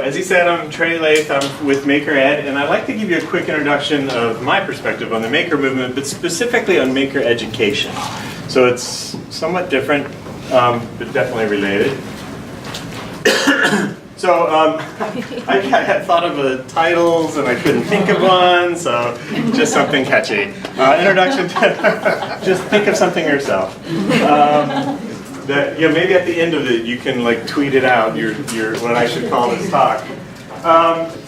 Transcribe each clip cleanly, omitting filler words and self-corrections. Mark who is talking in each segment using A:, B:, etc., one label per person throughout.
A: as he said, I'm Trey Lathe. I'm with Maker Ed, and I'd like to give you a quick introduction of my perspective on the Maker movement, but specifically on Maker education. So it's somewhat different, but definitely related. So I had thought of titles, and I couldn't think of one, so just something catchy. Introduction to, just think of something yourself. That, maybe at the end of it you can like tweet it out, your what I should call this talk.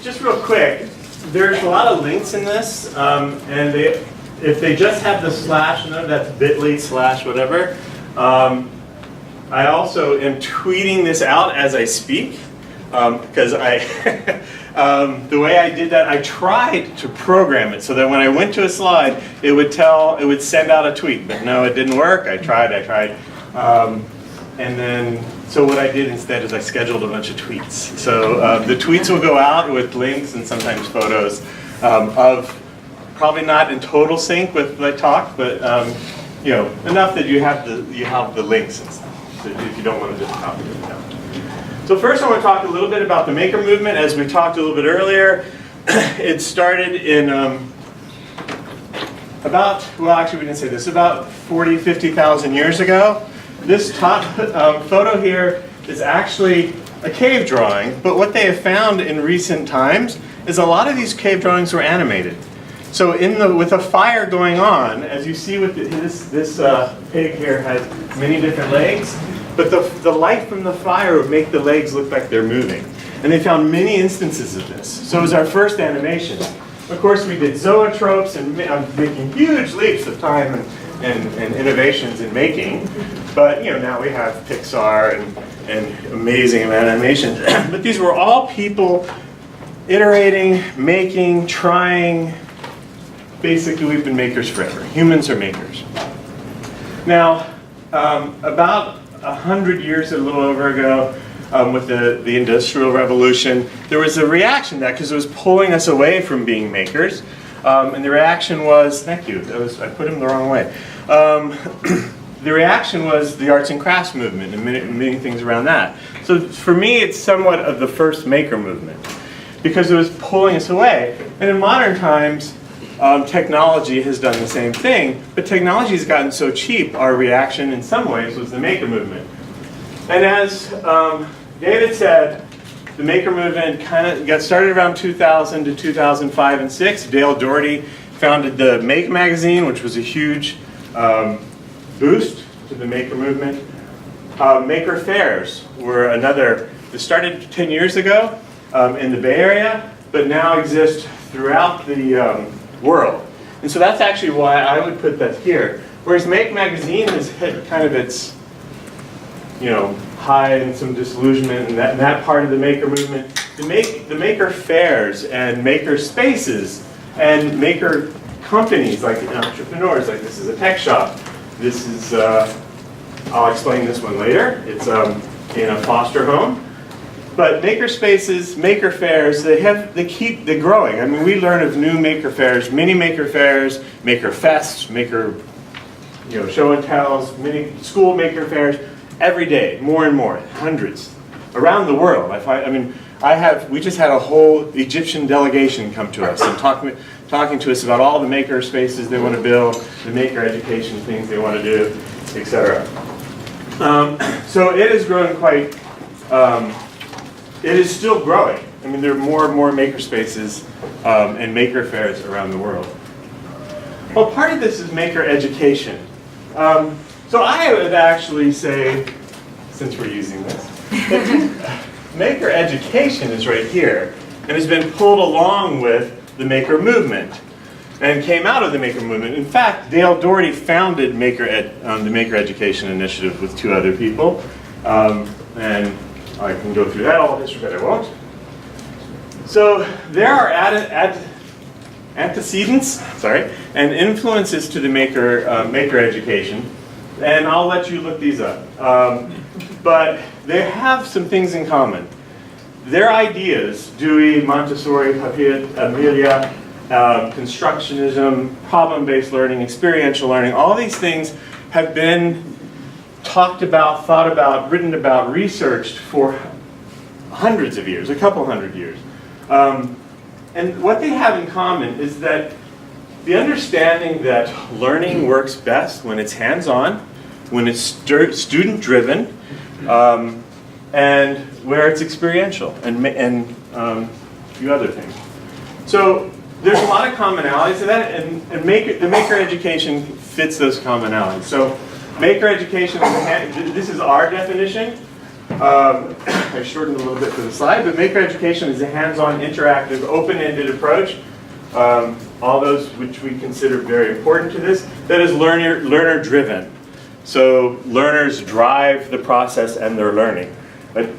A: Just real quick, there's a lot of links in this, and if they just have the slash, that's bit.ly/ whatever. I also am tweeting this out as I speak, because the way I did that, I tried to program it so that when I went to a slide, it would send out a tweet, but no, it didn't work. I tried. And then, so what I did instead is I scheduled a bunch of tweets. So the tweets will go out with links and sometimes photos of probably not in total sync with the talk, but enough that you have the links and stuff, so if you don't want to just copy them down. So first I want to talk a little bit about the Maker movement. As we talked a little bit earlier, it started in about 40, 50,000 years ago. This top photo here is actually a cave drawing, but what they have found in recent times is a lot of these cave drawings were animated. So with a fire going on, as you see with this pig here has many different legs, but the light from the fire would make the legs look like they're moving. And they found many instances of this. So it was our first animation. Of course, we did zoetropes and making huge leaps of time and innovations in making. But now we have Pixar and amazing amount of animations. But these were all people iterating, making, trying. Basically, we've been makers forever. Humans are makers. Now, about 100 years, a little over ago, with the Industrial Revolution, there was a reaction to that because it was pulling us away from being makers. And the reaction was, thank you, I put him the wrong way. The reaction was the arts and crafts movement and many things around that. So for me, it's somewhat of the first maker movement because it was pulling us away. And in modern times, technology has done the same thing, but technology has gotten so cheap, our reaction in some ways was the maker movement. And as David said, the maker movement kind of got started around 2000 to 2005 and 6. Dale Doherty founded the Make magazine, which was a huge boost to the maker movement. Maker fairs were another. They started 10 years ago in the Bay Area, but now exist throughout the world. And so that's actually why I would put that here. Whereas Make magazine has hit kind of its, high and some disillusionment in that part of the maker movement. The maker fairs and maker spaces and maker companies like entrepreneurs, like this is a tech shop. This is, I'll explain this one later. It's in a foster home. But maker spaces, maker fairs, they keep growing. I mean, we learn of new maker fairs, mini maker fairs, maker fests, maker show and tells, many school maker fairs, every day, more and more, hundreds around the world. We just had a whole Egyptian delegation come to us and talking to us about all the maker spaces they want to build, the maker education things they want to do, etc. So it is growing quite. It is still growing. I mean, there are more and more maker spaces and maker fairs around the world. Well, part of this is maker education. So I would actually say, since we're using this, maker education is right here and has been pulled along with the maker movement and came out of the maker movement. In fact, Dale Doherty founded the Maker Education Initiative with 2 other people. And I can go through that all history, but I won't. So there are antecedents, and influences to the maker education, and I'll let you look these up. But they have some things in common. Their ideas, Dewey, Montessori, Amelia, constructionism, problem-based learning, experiential learning, all these things have been talked about, thought about, written about, researched for hundreds of years, a couple hundred years. And what they have in common is that the understanding that learning works best when it's hands-on, when it's student-driven, and where it's experiential, and a few other things. So there's a lot of commonalities to that, and the maker education fits those commonalities. So maker education, this is our definition. I shortened a little bit for the slide, but maker education is a hands-on, interactive, open-ended approach. All those which we consider very important to this. That is learner-driven. So learners drive the process and their learning. But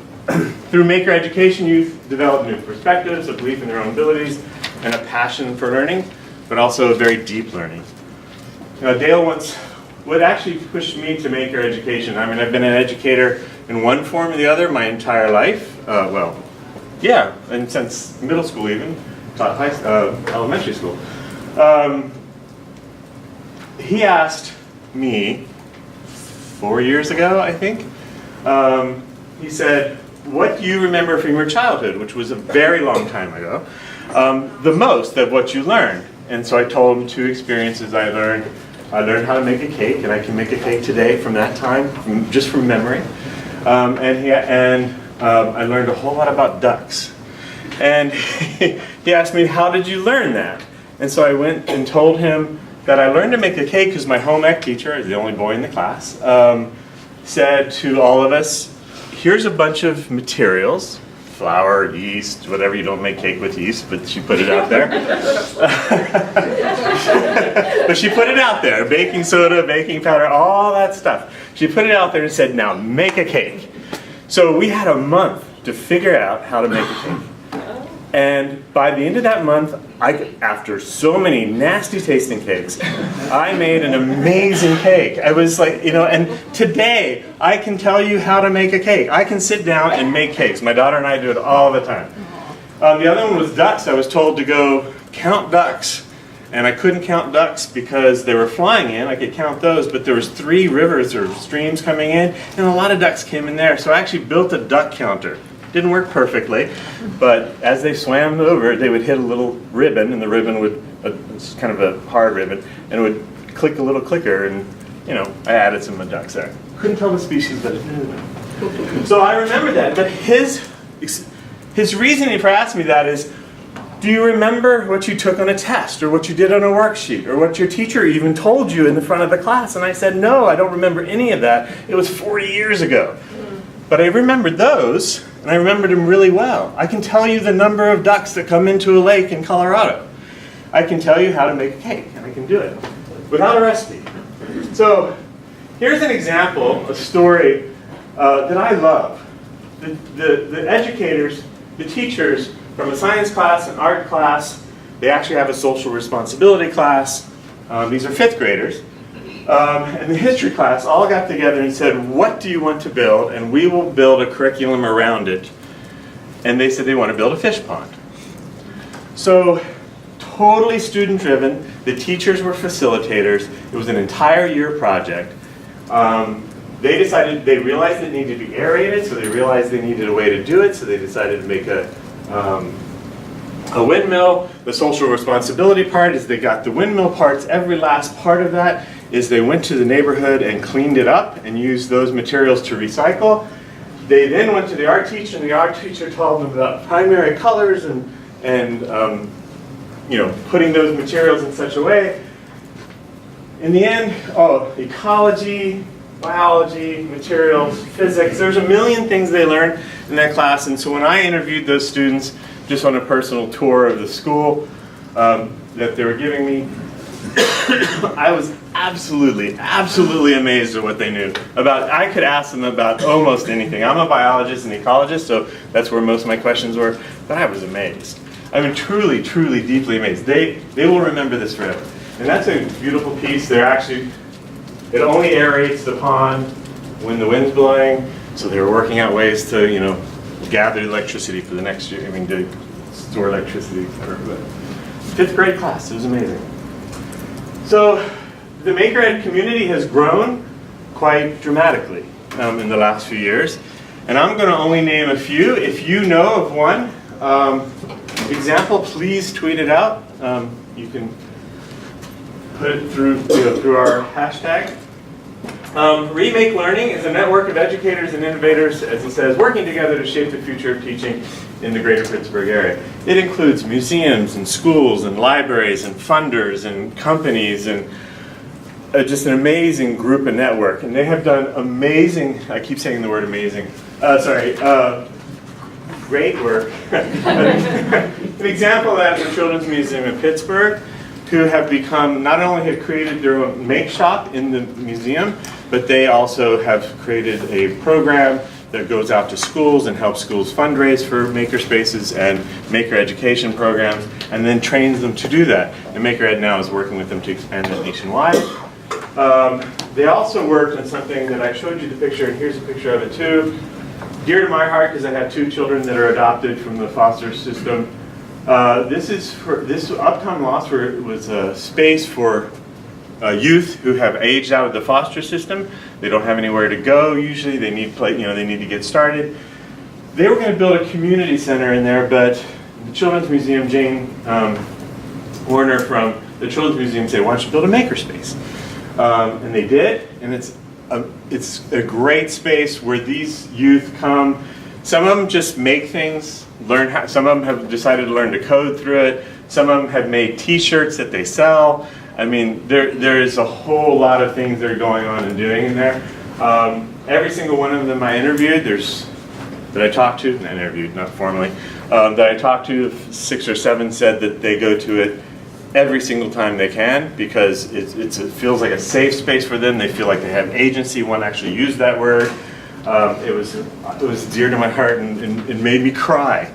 A: through maker education, you develop new perspectives, a belief in their own abilities, and a passion for learning, but also a very deep learning. Dale what actually pushed me to maker education, I mean, I've been an educator in one form or the other my entire life. And since middle school even, taught elementary school. He asked me 4 years ago, I think, he said, what do you remember from your childhood, which was a very long time ago, the most of what you learned? And so I told him 2 experiences I learned. I learned how to make a cake, and I can make a cake today from that time, just from memory. I learned a whole lot about ducks. And he asked me, how did you learn that? And so I went and told him that I learned to make a cake because my home ec teacher, I was the only boy in the class, said to all of us, here's a bunch of materials, flour, yeast, whatever, you don't make cake with yeast, but she put it out there. But she put it out there, baking soda, baking powder, all that stuff. She put it out there and said, now make a cake. So we had a month to figure out how to make a cake. And by the end of that month, after so many nasty tasting cakes, I made an amazing cake. I was like, and today I can tell you how to make a cake. I can sit down and make cakes. My daughter and I do it all the time. The other one was ducks. I was told to go count ducks. And I couldn't count ducks because they were flying in. I could count those, but there was 3 rivers or streams coming in, and a lot of ducks came in there. So I actually built a duck counter. Didn't work perfectly, but as they swam over, they would hit a little ribbon, and the ribbon would, it's kind of a hard ribbon, and it would click a little clicker, and I added some ducks there. Couldn't tell the species, but it did. So I remember that, but his reasoning for asking me that is, do you remember what you took on a test, or what you did on a worksheet, or what your teacher even told you in the front of the class? And I said, no, I don't remember any of that. It was 40 years ago. But I remembered those, and I remembered them really well. I can tell you the number of ducks that come into a lake in Colorado. I can tell you how to make a cake, and I can do it without a recipe. So here's an example, a story that I love. The educators, the teachers from a science class, an art class, they actually have a social responsibility class. These are 5th graders. And the history class all got together and said, what do you want to build? And we will build a curriculum around it. And they said they want to build a fish pond. So totally student driven. The teachers were facilitators. It was an entire year project. They realized it needed to be aerated, so they realized they needed a way to do it, so they decided to make a windmill. The social responsibility part is they got the windmill parts. Every last part of that is they went to the neighborhood and cleaned it up and used those materials to recycle. They then went to the art teacher, and the art teacher told them about primary colors and putting those materials in such a way. In the end, ecology, biology, materials, physics, there's a million things they learned in that class. And so when I interviewed those students just on a personal tour of the school that they were giving me, I was absolutely amazed at what they knew about. I could ask them about almost anything. I'm a biologist and ecologist, so that's where most of my questions were, but I was amazed. I mean, truly, deeply amazed. They will remember this forever. And that's a beautiful piece. It only aerates the pond when the wind's blowing, so they were working out ways to, gather electricity for the next year. To store electricity, etc. But 5th grade class, it was amazing. So the Maker Ed community has grown quite dramatically in the last few years. And I'm going to only name a few. If you know of one example, please tweet it out. You can put it through, through our hashtag. Remake Learning is a network of educators and innovators, as it says, working together to shape the future of teaching in the greater Pittsburgh area. It includes museums and schools and libraries and funders and companies and just an amazing group and network. And they have done amazing, I keep saying the word amazing, great work. An example of that is the Children's Museum in Pittsburgh, who have become, not only have created their own make shop in the museum, but they also have created a program that goes out to schools and helps schools fundraise for maker spaces and maker education programs, and then trains them to do that. And Maker Ed now is working with them to expand that nationwide. They also worked on something that I showed you the picture, and here's a picture of it too. Dear to my heart, because I have two children that are adopted from the foster system. This Uptown Lost was a space for youth who have aged out of the foster system. They don't have anywhere to go usually. They need they need to get started. They were going to build a community center in there, but the Children's Museum, Jane Warner from the Children's Museum said, "Why don't you build a makerspace?" And they did, and it's a great space where these youth come. Some of them just make things, learn how. Some of them have decided to learn to code through it. Some of them have made T-shirts that they sell. I mean, there is a whole lot of things that are going on and doing in there. Every single one of them I interviewed, that I talked to, not interviewed, not formally, that I talked to, 6 or 7 said that they go to it every single time they can because it feels like a safe space for them. They feel like they have agency. One actually used that word. It was dear to my heart and it made me cry.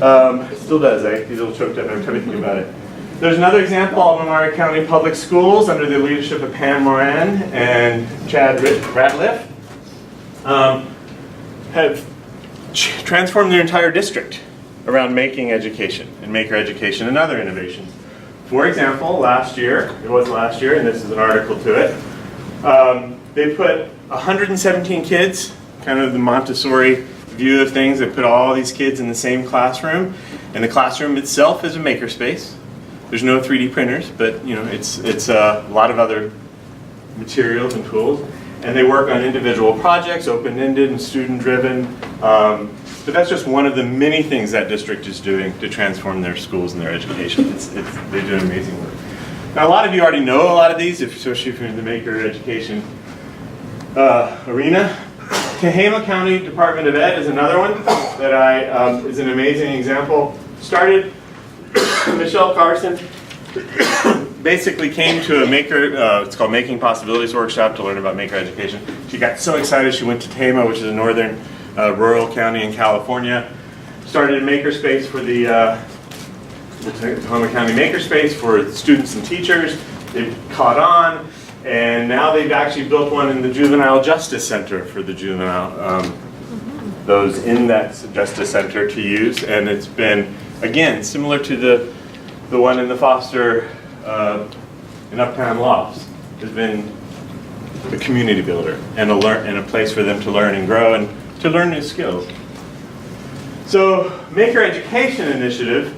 A: It still does. I get a little choked up every time I think about it. There's another example, Albemarle County Public Schools, under the leadership of Pam Moran and Chad Ratliff, have transformed their entire district around making education and maker education and other innovations. For example, last year, and this is an article to it, they put 117 kids, kind of the Montessori view of things. They put all these kids in the same classroom, and the classroom itself is a makerspace. There's no 3D printers, but it's a lot of other materials and tools, and they work on individual projects, open-ended and student-driven. But that's just one of the many things that district is doing to transform their schools and their education. They do amazing work. Now, a lot of you already know a lot of these, especially if you're in the maker education arena. Tehama County Department of Ed is another one that is an amazing example. Started, Michelle Carson basically came to a maker, it's called Making Possibilities Workshop to learn about maker education. She got so excited she went to Tehama, which is a northern rural county in California. Started a makerspace for the Tehama County Makerspace for students and teachers. They've caught on. And now they've actually built one in the Juvenile Justice Center for the juvenile, those in that Justice Center to use. And it's been, again, similar to the one in the Foster in Uptown Lofts. It's been a community builder and a place for them to learn and grow and to learn new skills. So, Maker Education Initiative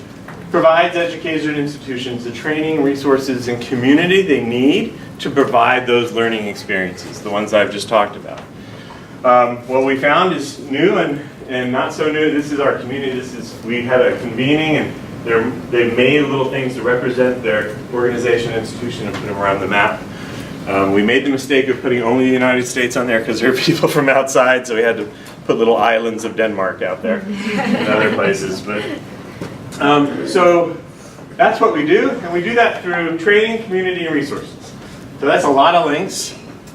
A: provides educators and institutions the training, resources, and community they need to provide those learning experiences, the ones I've just talked about. What we found is new and not so new. This is our community. We had a convening, and they made little things to represent their organization and institution and put them around the map. We made the mistake of putting only the United States on there because there are people from outside, so we had to put little islands of Denmark out there and other places. But so that's what we do, and we do that through training, community, and resources. So that's a lot of links.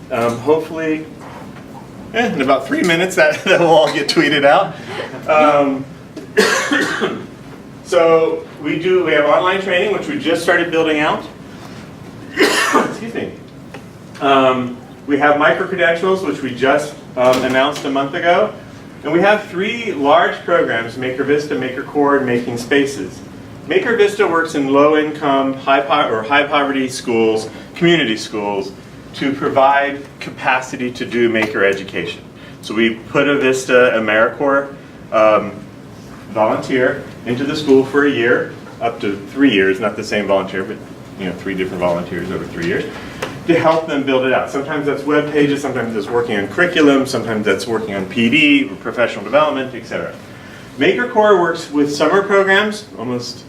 A: Hopefully, in about 3 minutes, that will all get tweeted out. So we have online training, which we just started building out. Excuse me. We have micro-credentials, which we just announced a month ago. And we have 3 large programs, Maker Vista, Maker Core, and Making Spaces. Maker Vista works in low-income, high-poverty schools, community schools, to provide capacity to do maker education. So we put a Vista AmeriCorps volunteer into the school for a year, up to 3 years, not the same volunteer, but 3 different volunteers over 3 years, to help them build it out. Sometimes that's web pages, sometimes that's working on curriculum, sometimes that's working on PD, or professional development, etc. MakerCorps works with summer programs, almost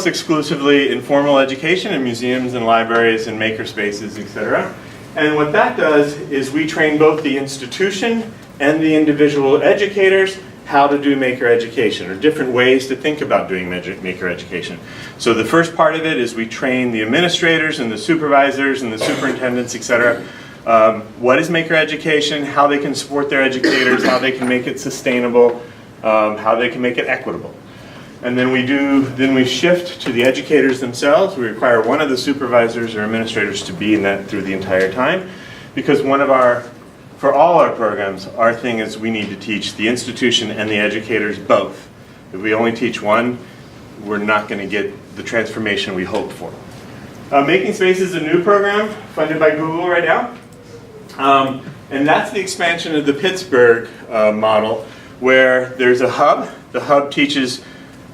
A: exclusively in formal education in museums and libraries and maker spaces, etc. And what that does is we train both the institution and the individual educators how to do maker education, or different ways to think about doing maker education. So the first part of it is we train the administrators and the supervisors and the superintendents, etc. What is maker education, how they can support their educators, how they can make it sustainable, how they can make it equitable. And then we shift to the educators themselves. We require one of the supervisors or administrators to be in that through the entire time, because for all our programs, our thing is we need to teach the institution and the educators both. If we only teach one, we're not going to get the transformation we hope for. Making Space is a new program funded by Google right now. And that's the expansion of the Pittsburgh model, where there's a hub. The hub teaches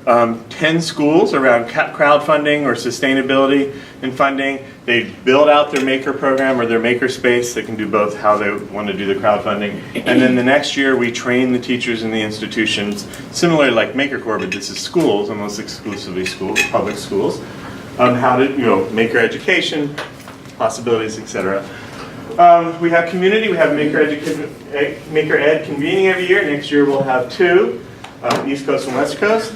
A: 10 schools around crowdfunding or sustainability and funding. They build out their maker program or their maker space. They can do both, how they want to do the crowdfunding. And then the next year we train the teachers in the institutions, similar like MakerCorps, but this is schools, almost exclusively schools, public schools, how to, maker education, possibilities, etc. We have community, we have Maker Ed convening every year. Next year we'll have 2, East Coast and West Coast.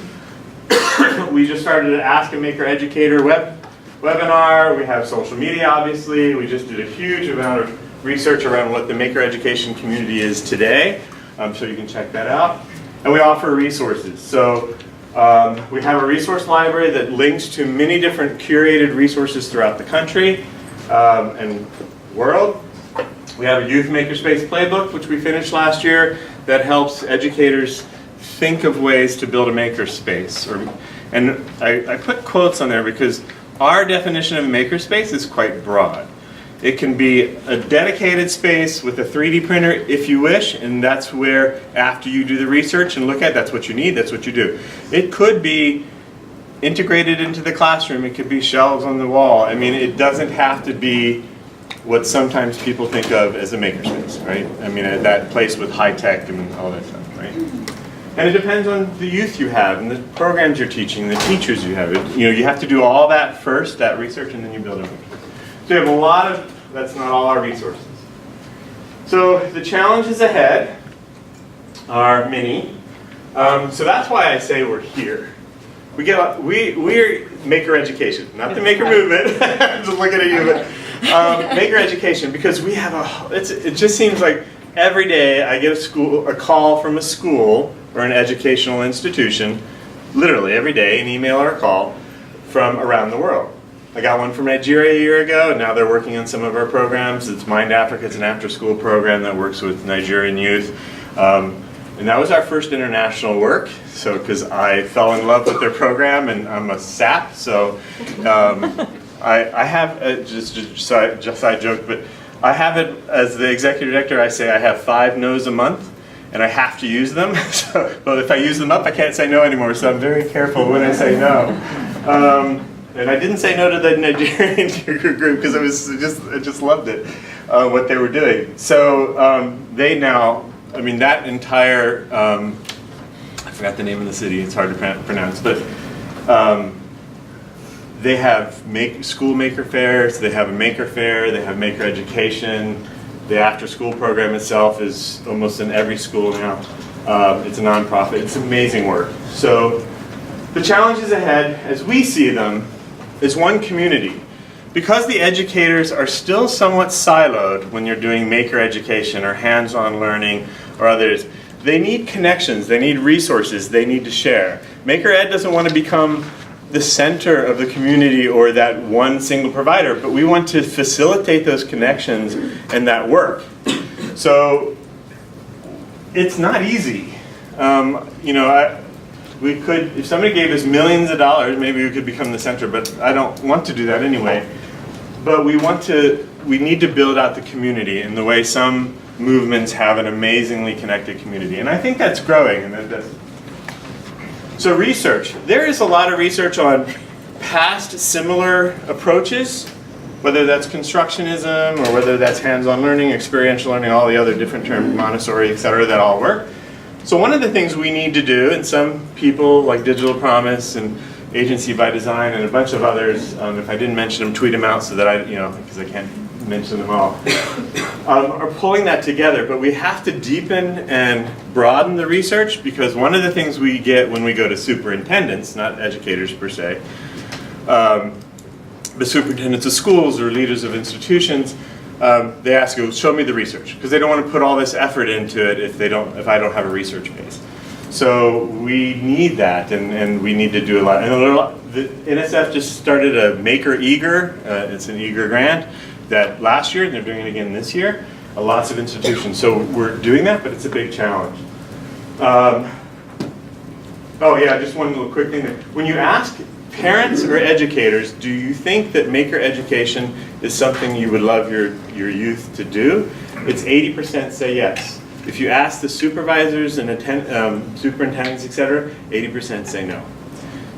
A: We just started an Ask a Maker Educator webinar. We have social media, obviously. We just did a huge amount of research around what the maker education community is today, so you can check that out. And we offer resources. So we have a resource library that links to many different curated resources throughout the country and world. We have a Youth Makerspace Playbook, which we finished last year, that helps educators think of ways to build a makerspace. And I put quotes on there because our definition of a makerspace is quite broad. It can be a dedicated space with a 3D printer if you wish, and that's where, after you do the research and look at it, that's what you need, that's what you do. It could be integrated into the classroom, it could be shelves on the wall. I mean, it doesn't have to be what sometimes people think of as a makerspace, right? I mean, that place with high tech and all that stuff, right? And it depends on the youth you have and the programs you're teaching, the teachers you have. You have to do all that first, that research, and then you build it. So you have a lot of, that's not all our resources. So the challenges ahead are many. So that's why I say we're here. We're maker education, not the maker movement. I'm just looking at you, but maker education, because we have it just seems like every day I get a call from a school or an educational institution, literally every day, an email or a call from around the world. I got one from Nigeria a year ago, and now they're working on some of our programs. It's Mind Africa. It's an after-school program that works with Nigerian youth. And that was our first international work, so because I fell in love with their program, and I'm a sap, so I have, just side joke, but I have it as the executive director. I say I have 5 no's a month, and I have to use them. But if I use them up, I can't say no anymore, so I'm very careful when I say no. And I didn't say no to the Nigerian group because I just loved it, what they were doing. So they now, I mean, that entire, I forgot the name of the city, it's hard to pronounce, but they have school maker fairs, they have a maker fair, they have maker education. The after-school program itself is almost in every school now. It's a nonprofit. It's amazing work. So the challenges ahead, as we see them, is one, community. Because the educators are still somewhat siloed when you're doing maker education or hands-on learning or others, they need connections, they need resources, they need to share. Maker Ed doesn't want to become the center of the community or that one single provider, but we want to facilitate those connections and that work. So it's not easy. We could, if somebody gave us millions of dollars, maybe we could become the center, but I don't want to do that anyway. But we need to build out the community in the way some movements have an amazingly connected community. And I think that's growing. So research. There is a lot of research on past similar approaches, whether that's constructionism or whether that's hands-on learning, experiential learning, all the other different terms, Montessori, et cetera, that all work. So one of the things we need to do, and some people like Digital Promise and Agency by Design and a bunch of others, if I didn't mention them, tweet them out so that I, because I can't mention them all, are pulling that together. But we have to deepen and broaden the research, because one of the things we get when we go to superintendents, not educators per se, the superintendents of schools or leaders of institutions, they ask you, show me the research, because they don't want to put all this effort into it if I don't have a research base. So we need that, and we need to do a lot. And the NSF just started a Maker Eager. It's an Eager grant that last year, and they're doing it again this year. Lots of institutions. So we're doing that, but it's a big challenge. Oh yeah, just one little quick thing. When you ask parents or educators, do you think that maker education is something you would love your youth to do? It's 80% say yes. If you ask the supervisors and superintendents, etc., 80% say no.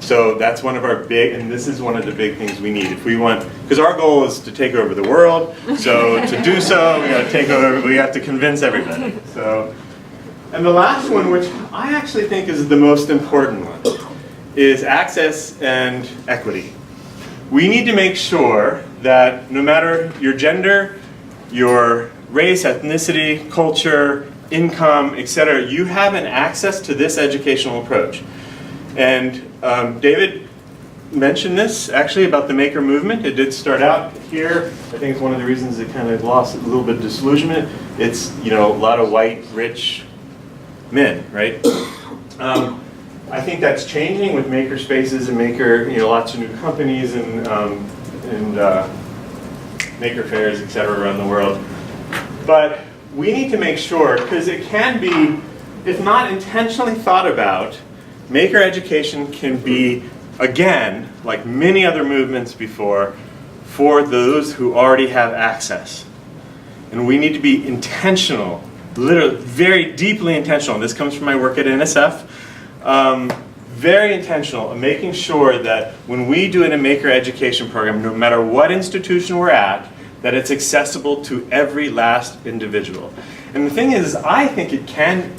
A: So that's one of our big, and this is one of the big things we need. If we want, because our goal is to take over the world, so to do so, we got to take over, we have to convince everybody. So, and the last one, which I actually think is the most important one, is access and equity. We need to make sure that no matter your gender, your race, ethnicity, culture, income, etc., you have an access to this educational approach. And David mentioned this actually about the maker movement. It did start out here. I think it's one of the reasons it kind of lost a little bit of disillusionment. It's a lot of white, rich men, right? I think that's changing with maker spaces and maker, lots of new companies and maker fairs, et cetera, around the world. But we need to make sure, because it can be, if not intentionally thought about, maker education can be, again, like many other movements before, for those who already have access. And we need to be intentional, literally, very deeply intentional. And this comes from my work at NSF. Very intentional in making sure that when we do a maker education program, no matter what institution we're at, that it's accessible to every last individual. And the thing is, I think it can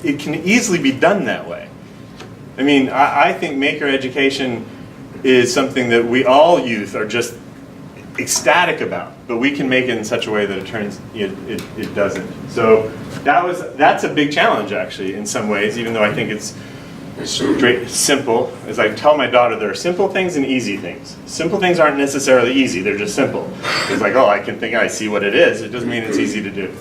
A: easily be done that way. I mean, I think maker education is something that we all youth are just ecstatic about, but we can make it in such a way that it doesn't. So that's a big challenge, actually, in some ways, even though I think it's simple. As I tell my daughter, there are simple things and easy things. Simple things aren't necessarily easy, they're just simple. It's like, oh, I see what it is. It doesn't mean it's easy to do.